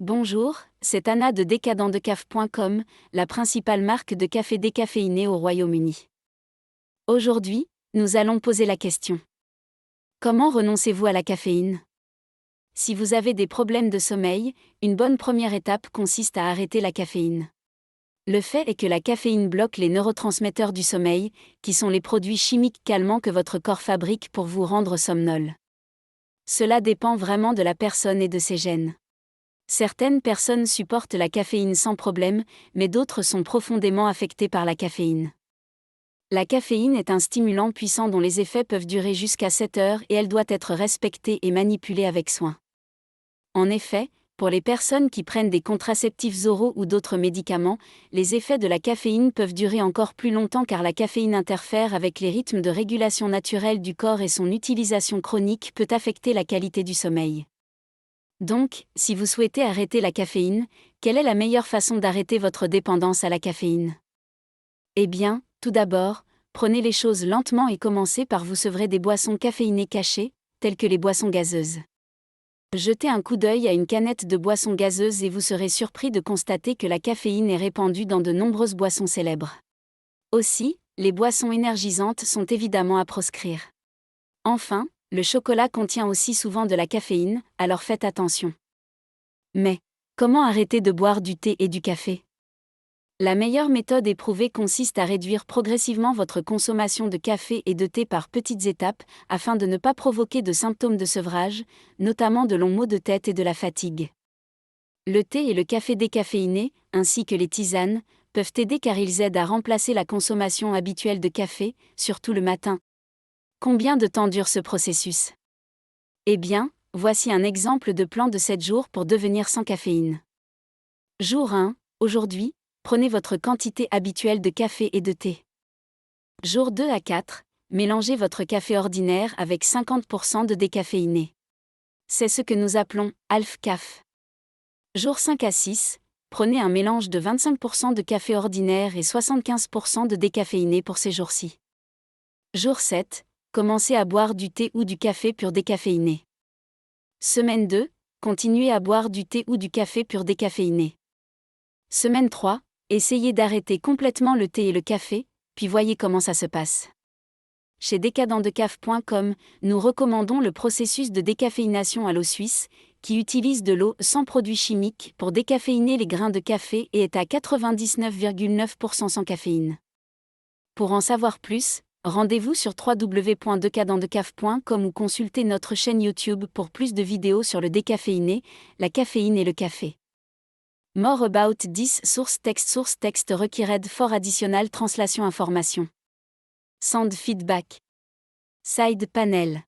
Bonjour, c'est Anna de decadentdecaf.com, la principale marque de café décaféiné au Royaume-Uni. Aujourd'hui, nous allons poser la question. Comment renoncez-vous à la caféine? Si vous avez des problèmes de sommeil, une bonne première étape consiste à arrêter la caféine. Le fait est que la caféine bloque les neurotransmetteurs du sommeil, qui sont les produits chimiques calmants que votre corps fabrique pour vous rendre somnolent. Cela dépend vraiment de la personne et de ses gènes. Certaines personnes supportent la caféine sans problème, mais d'autres sont profondément affectées par la caféine. La caféine est un stimulant puissant dont les effets peuvent durer jusqu'à 7 heures et elle doit être respectée et manipulée avec soin. En effet, pour les personnes qui prennent des contraceptifs oraux ou d'autres médicaments, les effets de la caféine peuvent durer encore plus longtemps car la caféine interfère avec les rythmes de régulation naturelle du corps et son utilisation chronique peut affecter la qualité du sommeil. Donc, si vous souhaitez arrêter la caféine, quelle est la meilleure façon d'arrêter votre dépendance à la caféine? Eh bien, tout d'abord, prenez les choses lentement et commencez par vous sevrer des boissons caféinées cachées, telles que les boissons gazeuses. Jetez un coup d'œil à une canette de boissons gazeuses et vous serez surpris de constater que la caféine est répandue dans de nombreuses boissons célèbres. Aussi, les boissons énergisantes sont évidemment à proscrire. Enfin, le chocolat contient aussi souvent de la caféine, alors faites attention. Mais, comment arrêter de boire du thé et du café? La meilleure méthode éprouvée consiste à réduire progressivement votre consommation de café et de thé par petites étapes, afin de ne pas provoquer de symptômes de sevrage, notamment de longs maux de tête et de la fatigue. Le thé et le café décaféiné, ainsi que les tisanes, peuvent aider car ils aident à remplacer la consommation habituelle de café, surtout le matin. Combien de temps dure ce processus? Eh bien, voici un exemple de plan de 7 jours pour devenir sans caféine. Jour 1, aujourd'hui, prenez votre quantité habituelle de café et de thé. Jour 2 à 4, mélangez votre café ordinaire avec 50% de décaféiné. C'est ce que nous appelons half-caf. Jour 5 à 6, prenez un mélange de 25% de café ordinaire et 75% de décaféiné pour ces jours-ci. Jour 7, commencez à boire du thé ou du café pur décaféiné. Semaine 2, continuez à boire du thé ou du café pur décaféiné. Semaine 3, essayez d'arrêter complètement le thé et le café, puis voyez comment ça se passe. Chez decadentdecaf.com, nous recommandons le processus de décaféination à l'eau suisse, qui utilise de l'eau sans produits chimiques pour décaféiner les grains de café et est à 99,9% sans caféine. Pour en savoir plus, rendez-vous sur www.decadentdecaf.com ou consultez notre chaîne YouTube pour plus de vidéos sur le décaféiné, la caféine et le café. More about this source text required for additional translation information. Send feedback. Side panel.